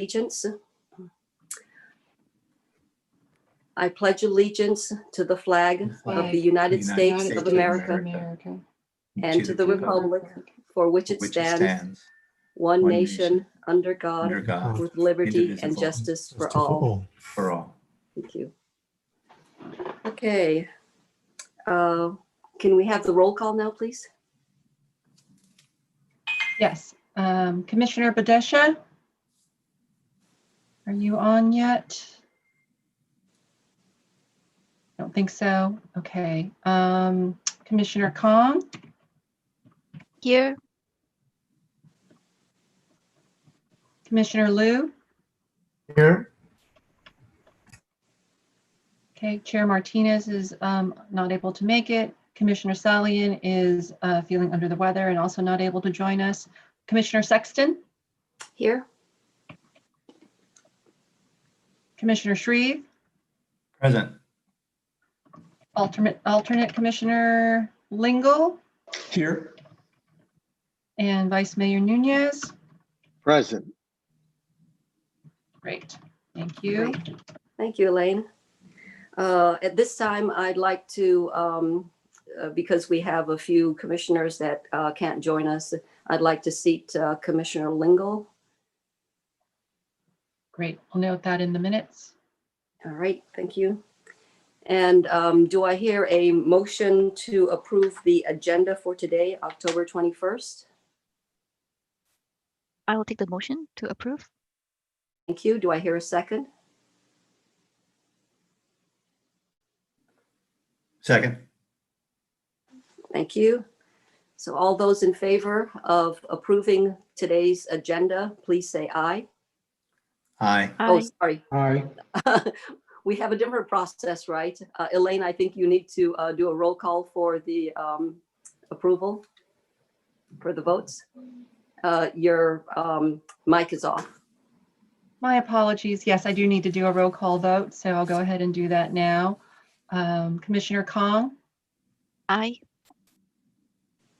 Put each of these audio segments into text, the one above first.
allegiance. I pledge allegiance to the flag of the United States of America and to the republic for which it stands, one nation, under God, with liberty and justice for all. Thank you. Okay. Can we have the roll call now, please? Yes. Commissioner Badesha, are you on yet? I don't think so. Okay. Commissioner Kong? Here. Commissioner Liu? Here. Okay, Chair Martinez is not able to make it. Commissioner Salian is feeling under the weather and also not able to join us. Commissioner Sexton? Here. Commissioner Shreve? Present. Alternate Commissioner Lingle? Here. And Vice Mayor Nunez? Present. Great, thank you. Great. Thank you, Elaine. At this time, I'd like to, because we have a few commissioners that can't join us, I'd like to seat Commissioner Lingle. Great, we'll note that in the minutes. All right, thank you. And do I hear a motion to approve the agenda for today, October 21st? I will take the motion to approve. Thank you. Do I hear a second? Second. Thank you. So all those in favor of approving today's agenda, please say aye. Aye. Oh, Aye. sorry. Aye. We have a different process, right? Elaine, I think you need to do a roll call for the approval for the votes. Your mic is off. My apologies. Yes, I do need to do a roll call vote, so I'll go ahead and do that now. Commissioner Kong, Aye.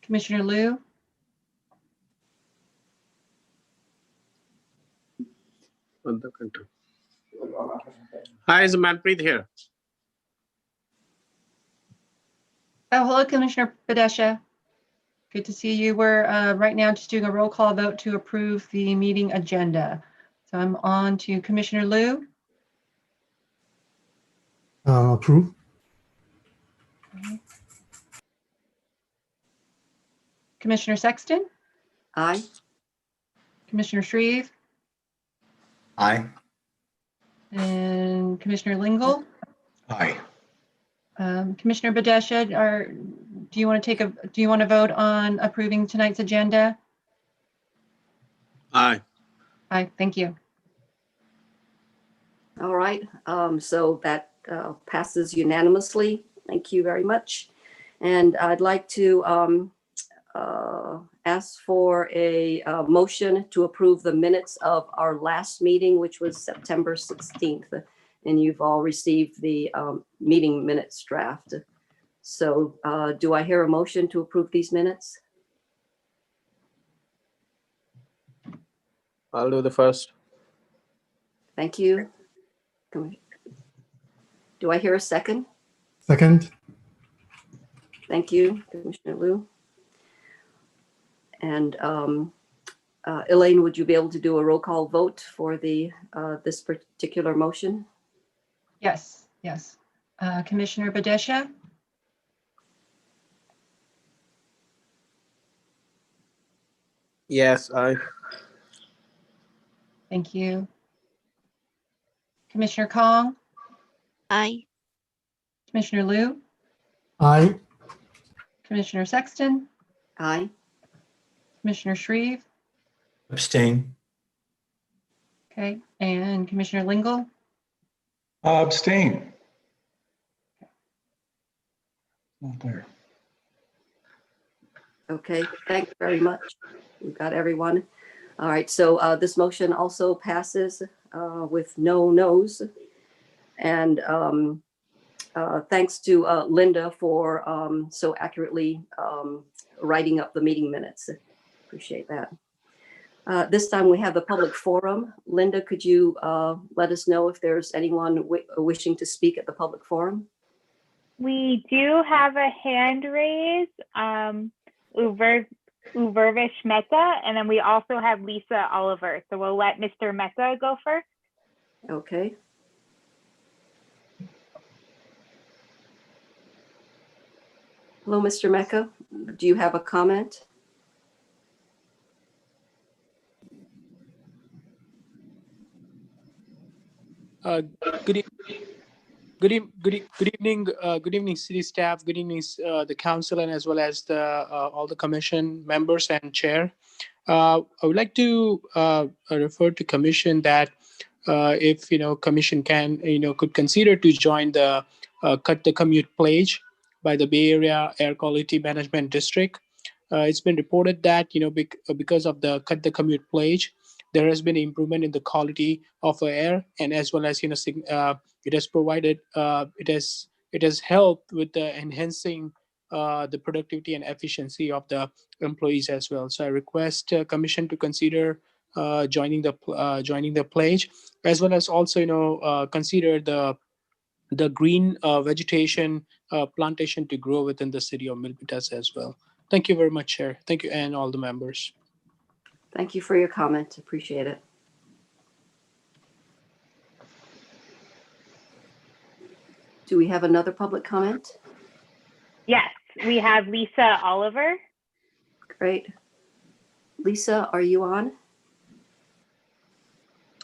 Commissioner Liu, Hi, is Manpreet here? oh, hello, Commissioner Badesha. Good to see you. We're right now just doing a roll call vote to approve the meeting agenda. So I'm on to Commissioner Liu, Approve. Commissioner Sexton, Aye. Commissioner Shreve, Aye. and Commissioner Lingle. Aye. Commissioner Badesha, do you want to vote on approving tonight's agenda? Aye. Aye, thank you. All right. So that passes unanimously. Thank you very much. And I'd like to ask for a motion to approve the minutes of our last meeting, which was September 16th. And you've all received the meeting minutes draft. So do I hear a motion to approve these minutes? I'll do the first. Thank you. Do I hear a second? Second. Thank you, Commissioner Liu. And Elaine, would you be able to do a roll call vote for the this particular motion? Yes, yes. Commissioner Badesha, Yes, aye. thank you. Commissioner Kong, Aye. Commissioner Liu, Aye. Commissioner Sexton, Aye. Commissioner Shreve, Abstain. okay, and Commissioner Lingle. Abstain. Not there. Okay, thanks very much. We've got everyone. All right, so this motion also passes with no no's. And thanks to Linda for so accurately writing up the meeting minutes. Appreciate that. This time we have the public forum. Linda, could you let us know if there's anyone wishing to speak at the public forum? We do have a hand raised, Uvervish Mehta, and then we also have Lisa Oliver. So we'll let Mr. Mehta go first. Okay. Hello, Mr. Mecca. Do you have a comment? Good evening, city staff. Good evening, the council, and as well as the all the commission members and chair. I would like to refer to commission that if commission can could consider to join the Cut the Commute pledge by the Bay Area Air Quality Management District. It's been reported that because of the Cut the Commute pledge, there has been improvement in the quality of air, and as well as it has provided it has helped with the enhancing the productivity and efficiency of the employees as well. So I request commission to consider joining the pledge, as well as also consider the green vegetation plantation to grow within the city of Milpitas as well. Thank you very much, Chair. Thank you, and all the members. Thank you for your comment. Appreciate it. Do we have another public comment? Yes, we have Lisa Oliver. Great. Lisa, are you on?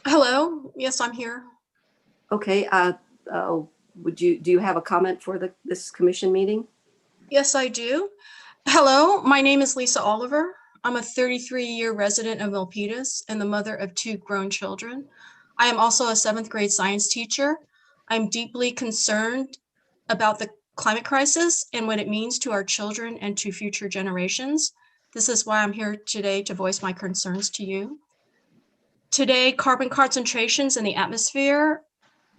Hello. Yes, I'm here. Okay. Do you have a comment for this commission meeting? Yes, I do. Hello, my name is Lisa Oliver. I'm a 33-year resident of Milpitas and the mother of 2 grown children. I am also a 7th grade science teacher. I'm deeply concerned about the climate crisis and what it means to our children and to future generations. This is why I'm here today to voice my concerns to you. Today, carbon concentrations in the atmosphere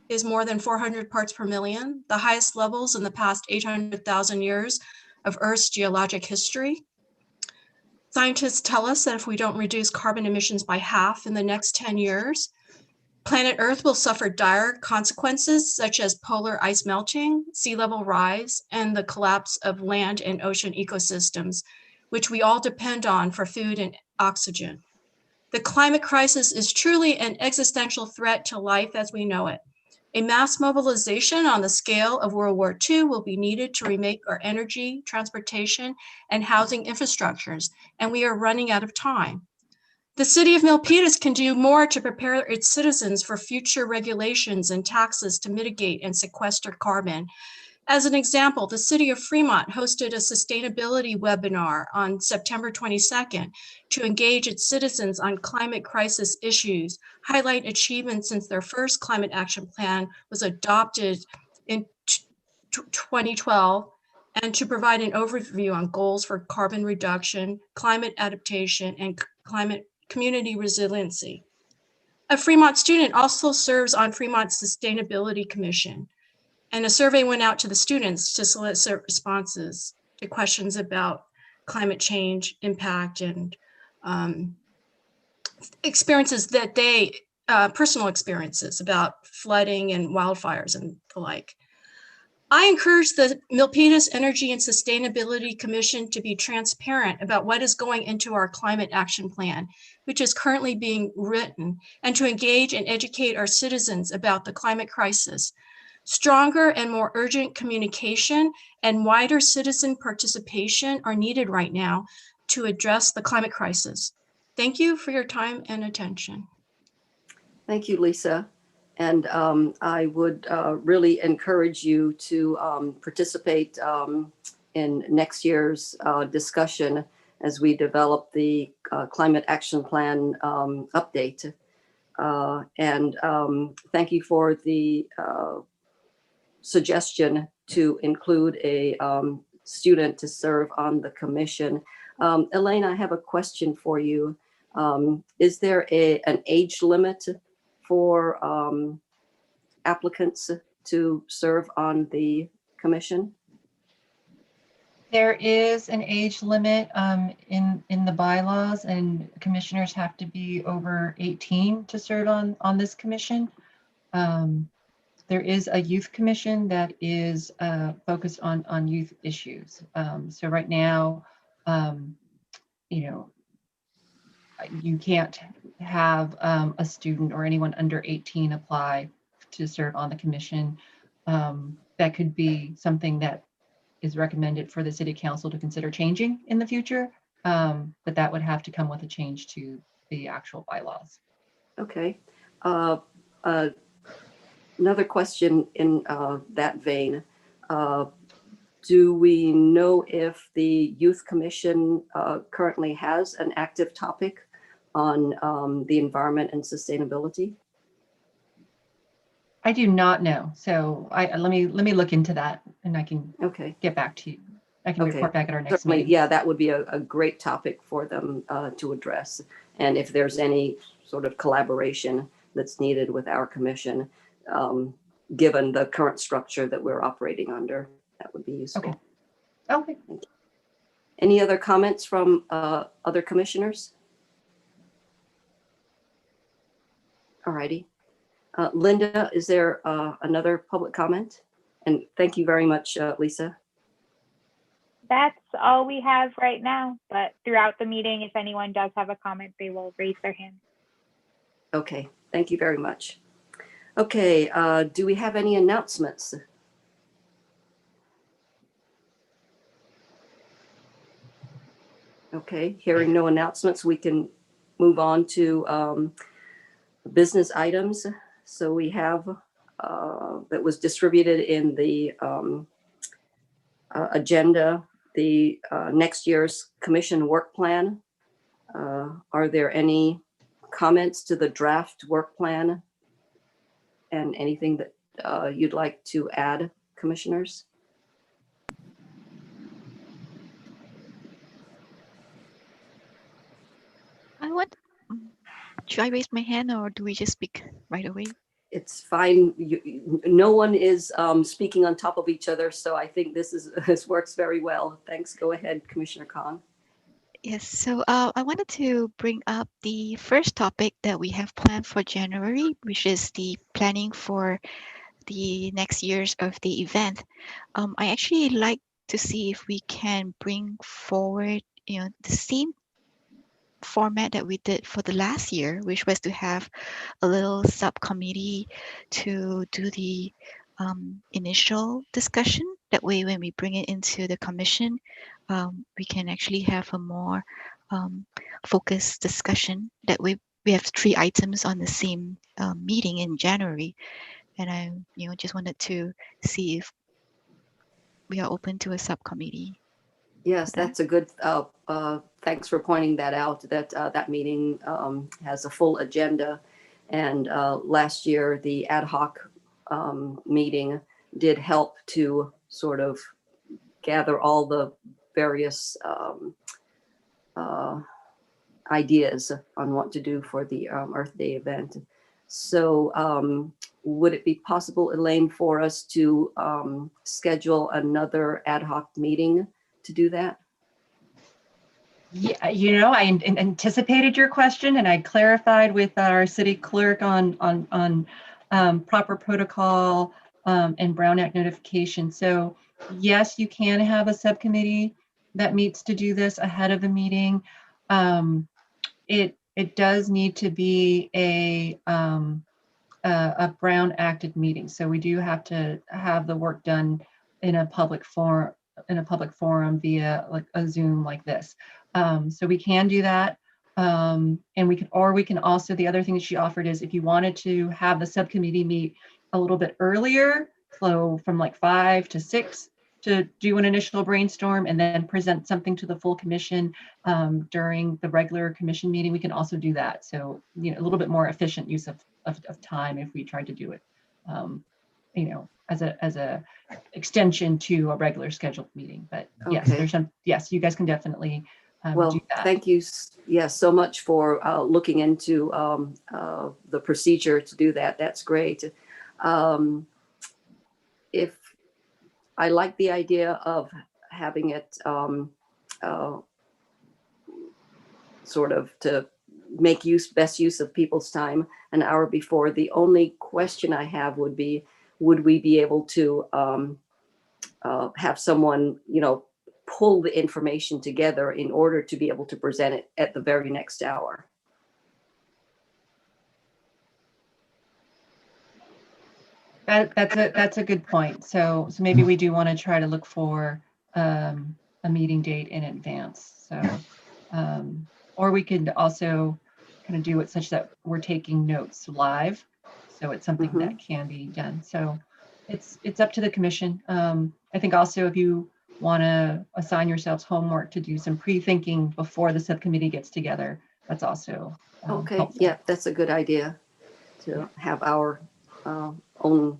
is more than 400 parts per million, the highest levels in the past 800,000 years of Earth's geologic history. Scientists tell us that if we don't reduce carbon emissions by half in the next 10 years, planet Earth will suffer dire consequences such as polar ice melting, sea level rise, and the collapse of land and ocean ecosystems, which we all depend on for food and oxygen. The climate crisis is truly an existential threat to life as we know it. A mass mobilization on the scale of World War II will be needed to remake our energy, transportation, and housing infrastructures, and we are running out of time. The city of Milpitas can do more to prepare its citizens for future regulations and taxes to mitigate and sequester carbon. As an example, the city of Fremont hosted a sustainability webinar on September 22nd to engage its citizens on climate crisis issues, highlight achievements since their first climate action plan was adopted in 2012, and to provide an overview on goals for carbon reduction, climate adaptation, and community resiliency. A Fremont student also serves on Fremont's Sustainability Commission. And a survey went out to the students to solicit responses to questions about climate change impact and experiences that personal experiences about flooding and wildfires and the like. I encourage the Milpitas Energy and Sustainability Commission to be transparent about what is going into our climate action plan, which is currently being written, and to engage and educate our citizens about the climate crisis. Stronger and more urgent communication and wider citizen participation are needed right now to address the climate crisis. Thank you for your time and attention. Thank you, Lisa. And I would really encourage you to participate in next year's discussion as we develop the Climate Action Plan update. And thank you for the suggestion to include a student to serve on the commission. Elaine, I have a question for you. Is there an age limit for applicants to serve on the commission? There is an age limit in the bylaws, and commissioners have to be over 18 to serve on this commission. There is a youth commission that is focused on youth issues. So right now, you know, you can't have a student or anyone under 18 apply to serve on the commission. That could be something that is recommended for the city council to consider changing in the future. But that would have to come with a change to the actual bylaws. Okay. Another question in that vein. Do we know if the Youth Commission currently has an active topic on the environment and sustainability? I do not know. So let me look into that, and I can Okay. get back to you. I can Okay. report back at our next Certainly, meeting. yeah, that would be a great topic for them to address. And if there's any sort of collaboration that's needed with our commission, given the current structure that we're operating under, that would be useful. Okay. Any other comments from other commissioners? All righty. Linda, is there another public comment? And thank you very much, Lisa. That's all we have right now, but throughout the meeting, if anyone does have a comment, they will raise their hand. Okay, thank you very much. Okay, do we have any announcements? Okay, hearing no announcements, we can move on to business items. So we have that was distributed in the agenda, the next year's commission work plan. Are there any comments to the draft work plan and anything that you'd like to add, commissioners? Should I raise my hand or do we just speak right away? It's fine. No one is speaking on top of each other, so I think this works very well. Thanks. Go ahead, Commissioner Khan. Yes, so I wanted to bring up the first topic that we have planned for January, which is the planning for the next years of the event. I actually like to see if we can bring forward, the same format that we did for the last year, which was to have a little subcommittee to do the initial discussion. That way, when we bring it into the commission, we can actually have a more focused discussion. That way, we have 3 items on the same meeting in January. And I, just wanted to see if we are open to a subcommittee. Yes, that's a good, thanks for pointing that out, that that meeting has a full agenda. And last year, the ad hoc meeting did help to sort of gather all the various ideas on what to do for the Earth Day event. So would it be possible, Elaine, for us to schedule another ad hoc meeting to do that? Yeah, I anticipated your question, and I clarified with our city clerk on proper protocol and Brown Act notification. So yes, you can have a subcommittee that meets to do this ahead of the meeting. It does need to be a Brown acted meeting, so we do have to have the work done in a public forum via like a Zoom like this. So we can do that. And we can also, the other thing that she offered is if you wanted to have the subcommittee meet a little bit earlier, so from like 5 to 6 to do an initial brainstorm and then present something to the full commission during the regular commission meeting, we can also do that. So, a little bit more efficient use of time if we tried to do it, as a extension to a regular scheduled meeting. But yes, Okay. yes, you guys can definitely Well, do that. thank you, so much for looking into the procedure to do that. That's great. If I like the idea of having it sort of to make best use of people's time an hour before. The only question I have would be, would we be able to have someone, pull the information together in order to be able to present it at the very next hour? That's a good point. So maybe we do want to try to look for a meeting date in advance. So, or we could also kind of do it such that we're taking notes live. So it's something that can be done. So it's up to the commission. I think also if you want to assign yourselves homework to do some pre-thinking before the subcommittee gets together, that's also Okay, helpful. yeah, that's a good idea to have our own,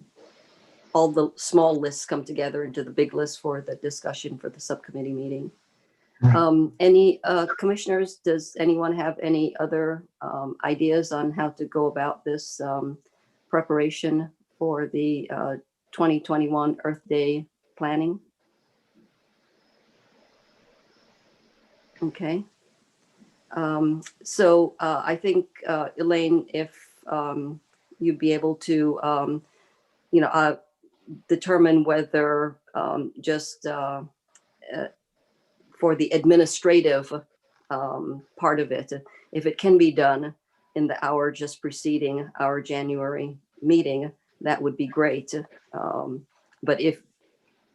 all the small lists come together into the big list for the discussion for the subcommittee meeting. Right. Any commissioners, does anyone have any other ideas on how to go about this preparation for the 2021 Earth Day planning? Okay. So I think, Elaine, if you'd be able to, determine whether just for the administrative part of it, if it can be done in the hour just preceding our January meeting, that would be great. But if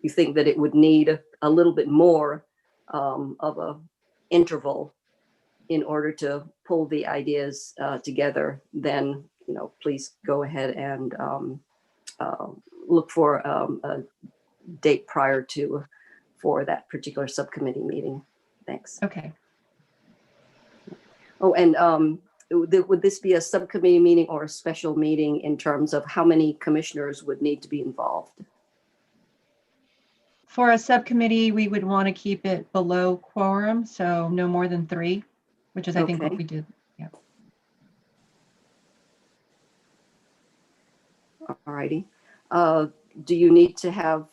you think that it would need a little bit more of a interval in order to pull the ideas together, then please go ahead and look for a date prior to for that particular subcommittee meeting. Thanks. Okay. Oh, and would this be a subcommittee meeting or a special meeting in terms of how many commissioners would need to be involved? For a subcommittee, we would want to keep it below quorum, so no more than 3, which is I think what Okay. we did. Yeah. All righty. Do you need to have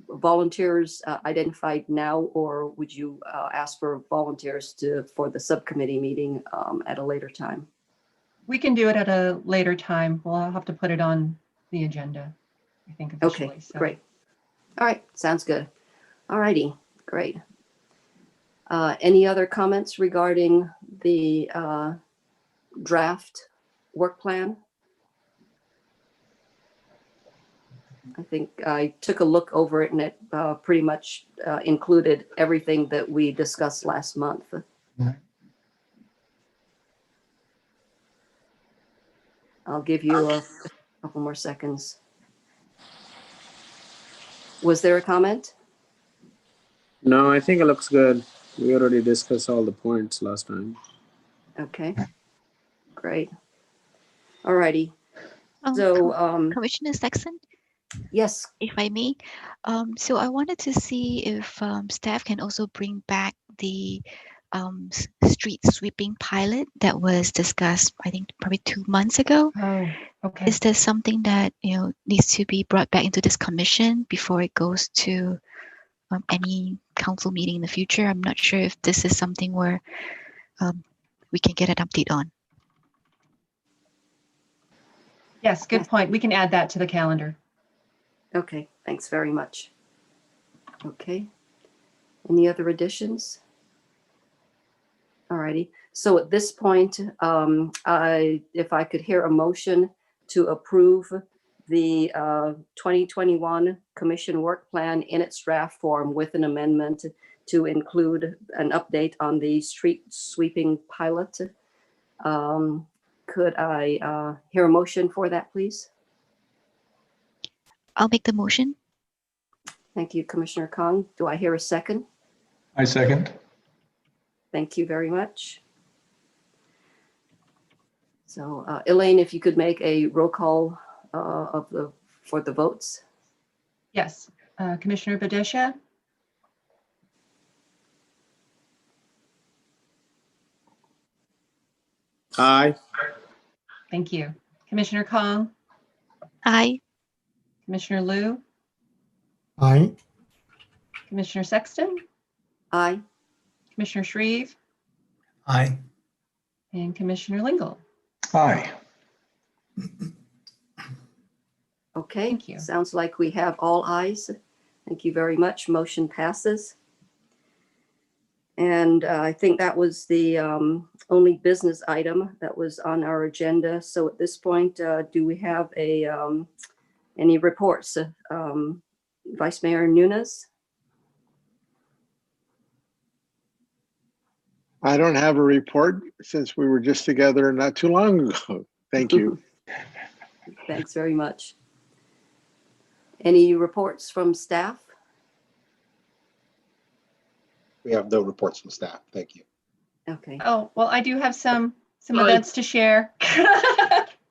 volunteers identified now, or would you ask for volunteers for the subcommittee meeting at a later time? We can do it at a later time. We'll have to put it on the agenda, I think, officially. Okay, So. great. All right, sounds good. All righty, great. Any other comments regarding the draft work plan? I think I took a look over it and it pretty much included everything that we discussed last month. Right. I'll give you a couple more seconds. Was there a comment? No, I think it looks good. We already discussed all the points last time. Okay, great. All righty. So, Commissioner Saxon, yes, if I may, so I wanted to see if staff can also bring back the street sweeping pilot that was discussed, I think probably 2 months ago. Oh, okay. Is there something that needs to be brought back into this commission before it goes to any council meeting in the future? I'm not sure if this is something where we can get an update on. Yes, good point. We can add that to the calendar. okay, thanks very much. Okay, any other additions? All righty, so at this point, if I could hear a motion to approve the 2021 Commission Work Plan in its draft form with an amendment to include an update on the street sweeping pilot. Could I hear a motion for that, please? I'll make the motion. Thank you, Commissioner Kong. Do I hear a second? I second. Thank you very much. So Elaine, if you could make a roll call for the votes. Yes. Commissioner Badesha, Aye. thank you. Commissioner Kong, Aye. Commissioner Liu, Aye. Commissioner Sexton, Aye. Commissioner Shreve, Aye. and Commissioner Lingle. Aye. Okay. Thank you. Sounds like we have all ayes. Thank you very much. Motion passes. And I think that was the only business item that was on our agenda. So at this point, do we have any reports? Vice Mayor Nunes? I don't have a report since we were just together not too long ago. Thank you. Thanks very much. Any reports from staff? We have no reports from staff. Thank you. Okay. Oh, well, I do have some Aye. events to share.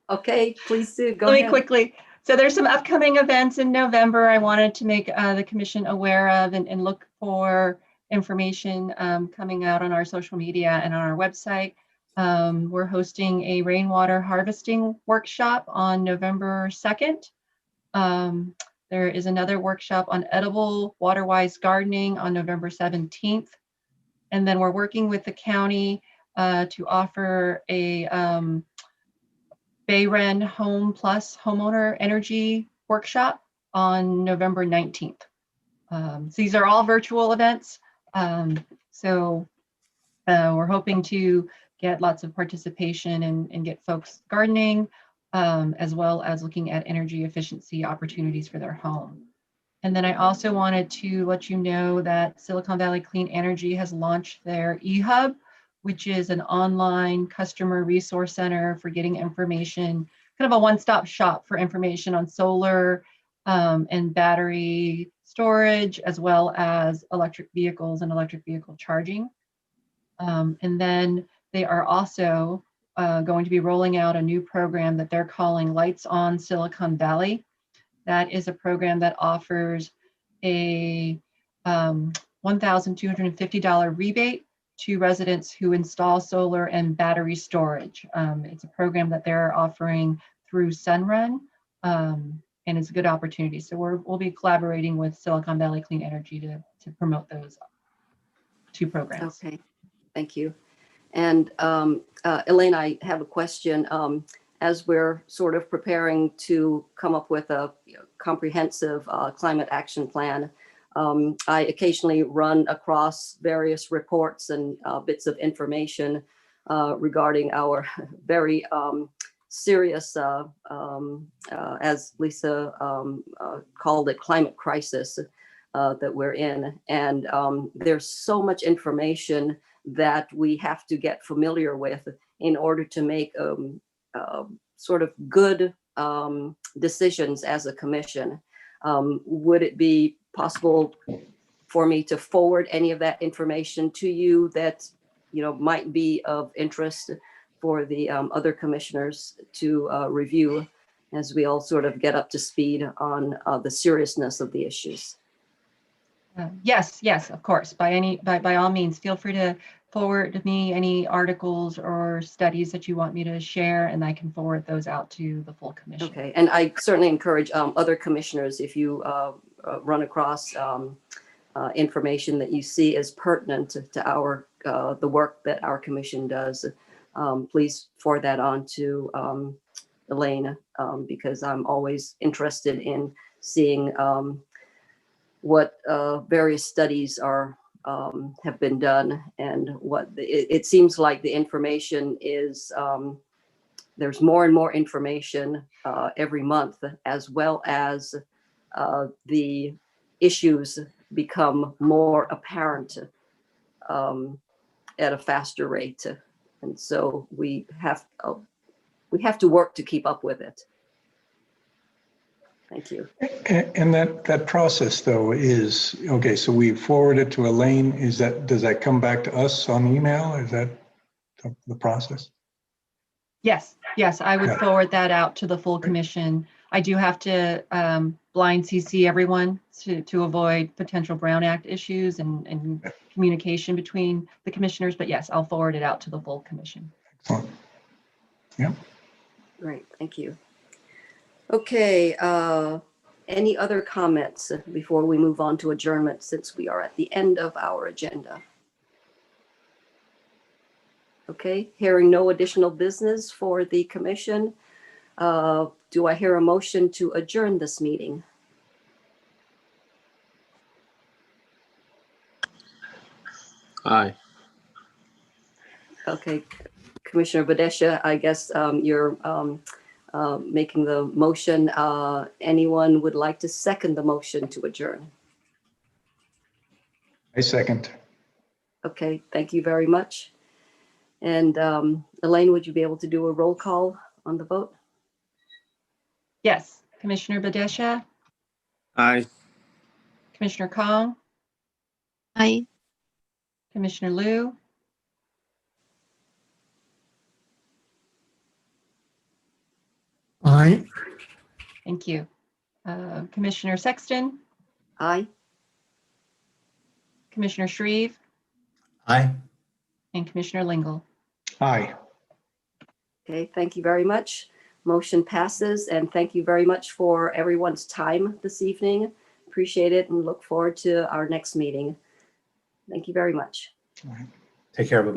Okay, please do. Go Let me ahead. quickly. So there's some upcoming events in November I wanted to make the commission aware of and look for information coming out on our social media and on our website. We're hosting a rainwater harvesting workshop on November 2nd. There is another workshop on edible water-wise gardening on November 17th. And then we're working with the county to offer a Bayren Home Plus homeowner energy workshop on November 19th. So these are all virtual events. So we're hoping to get lots of participation and get folks gardening, as well as looking at energy efficiency opportunities for their home. And then I also wanted to let you know that Silicon Valley Clean Energy has launched their eHub, which is an online customer resource center for getting information, kind of a one-stop shop for information on solar and battery storage, as well as electric vehicles and electric vehicle charging. And then they are also going to be rolling out a new program that they're calling Lights on Silicon Valley. That is a program that offers a $1,250 rebate to residents who install solar and battery storage. It's a program that they're offering through Sunrun, and it's a good opportunity. So we'll be collaborating with Silicon Valley Clean Energy to promote those two programs. Okay, thank you. And Elaine, I have a question. As we're sort of preparing to come up with a comprehensive climate action plan, I occasionally run across various reports and bits of information regarding our very serious, as Lisa called it, climate crisis that we're in. And there's so much information that we have to get familiar with in order to make sort of good decisions as a commission. Would it be possible for me to forward any of that information to you that might be of interest for the other commissioners to review as we all sort of get up to speed on the seriousness of the issues? Yes, of course. By all means, feel free to forward me any articles or studies that you want me to share, and I can forward those out to the full commission. Okay, and I certainly encourage other commissioners, if you run across information that you see as pertinent to our the work that our commission does, please forward that on to Elaine, because I'm always interested in seeing what various studies are have been done, and what it seems like the information is. There's more and more information every month, as well as the issues become more apparent at a faster rate, and so we have to work to keep up with it. Thank you. And that process though is, okay, so we forward it to Elaine. Does that come back to us on email? Is that the process? Yes, I would Okay. forward that out to the full commission. I do have to blind CC everyone to avoid potential Brown Act issues and communication between the commissioners, but yes, I'll forward it out to the full commission. Excellent. Yeah. Great, thank you. Okay, Any other comments before we move on to adjournment, since we are at the end of our agenda? Okay, hearing no additional business for the commission, do I hear a motion to adjourn this meeting? Aye. Okay, Commissioner Badesha, I guess you're making the motion. Anyone would like to second the motion to adjourn? I second. Okay, thank you very much. And Elaine, would you be able to do a roll call on the vote? Yes, Commissioner Badesha, Aye. Commissioner Kong, Aye. Commissioner Liu, Aye. thank you. Commissioner Sexton, Aye. Commissioner Shreve, Aye. and Commissioner Lingle. Aye. Okay, thank you very much. Motion passes, and thank you very much for everyone's time this evening. Appreciate it and look forward to our next meeting. Thank you very much. Take care, bye-bye.